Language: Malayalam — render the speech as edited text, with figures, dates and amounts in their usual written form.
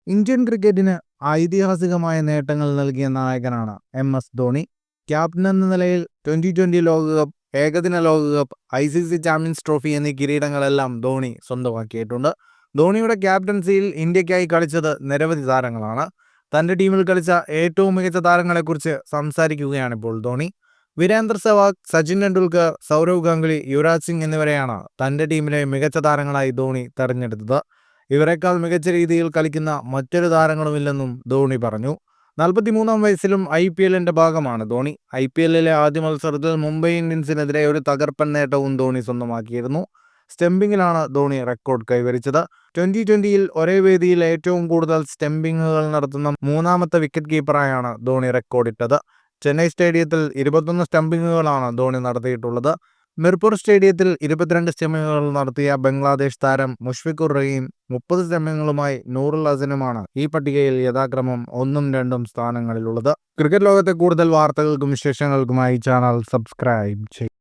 ഇന്ത്യൻ ക്രിക്കറ്റിന് ഐതിഹാസികമായ നേട്ടങ്ങൾ നൽകിയ നായകനാണ് എം.എസ്. ധോണി. ക്യാപ്റ്റൻ എന്ന നിലയിൽ 2020 ലോകകപ്പ്, ഏകദിന ലോകകപ്പ്, ICC ചാമ്പ്യൻസ് ട്രോഫി എന്നീ കിരീടങ്ങളെല്ലാം ധോണി സ്വന്തമാക്കിയിട്ടുണ്ട്. ധോണിയുടെ ക്യാപ്റ്റൻസിയിൽ ഇന്ത്യക്കായി കളിച്ചത് നിരവധി താരങ്ങളാണ്. തൻ്റെ ടീമിൽ കളിച്ച ഏറ്റവും മികച്ച താരങ്ങളെക്കുറിച്ച് സംസാരിക്കുകയാണിപ്പോൾ ധോണി. വീരേന്ദർ സെവാഗ്, സച്ചിൻ ടെണ്ടുൽക്കർ, സൗരവ് ഗാംഗുലി, യുവരാജ് സിംഗ് എന്നിവരെയാണ് തൻ്റെ ടീമിലെ മികച്ച താരങ്ങളായി ധോണി തെരഞ്ഞെടുത്തത്. ഇവരെക്കാൾ മികച്ച രീതിയിൽ കളിക്കുന്ന മറ്റൊരു താരങ്ങളുമില്ലെന്നും ധോണി പറഞ്ഞു. 43-ാം വയസ്സിലും IPLന്റെ ഭാഗമാണ് ധോണി. IPLലെ ആദ്യ മത്സരത്തിൽ മുംബൈ ഇന്ത്യൻസിനെതിരെ ഒരു തകർപ്പൻ നേട്ടവും ധോണി സ്വന്തമാക്കിയിരുന്നു. സ്റ്റംപിങ്ങിലാണ് ധോണി റെക്കോർഡ് കൈവരിച്ചത്. 2020-ൽ ഒരേ വേദിയിൽ ഏറ്റവും കൂടുതൽ സ്റ്റംപിങ്ങുകൾ നടത്തുന്ന മൂന്നാമത്തെ വിക്കറ്റ് കീപ്പറായാണ് ധോണി റെക്കോർഡിട്ടത്. ചെന്നൈ സ്റ്റേഡിയത്തിൽ 21 സ്റ്റംപിങ്ങുകളാണ് ധോണി നടത്തിയിട്ടുള്ളത്. മിർപൂർ സ്റ്റേഡിയത്തിൽ 22 സ്റ്റംപിങ്ങുകൾ നടത്തിയ ബംഗ്ലാദേശ് താരം മുഷ്ഫിഖുർ റഹീം 30 സ്റ്റംപിങ്ങുകളുമായി നൂറുൽ ഹസനുമാണ് ഈ പട്ടികയിൽ യഥാക്രമം 1ഉം 2ഉം സ്ഥാനങ്ങളിലുള്ളത്. ക്രിക്കറ്റ് ലോകത്തെ കൂടുതൽ വാർത്തകൾക്കും വിശേഷങ്ങൾക്കുമായി ചാനൽ സബ്സ്ക്രൈബ് ചെയ്യും.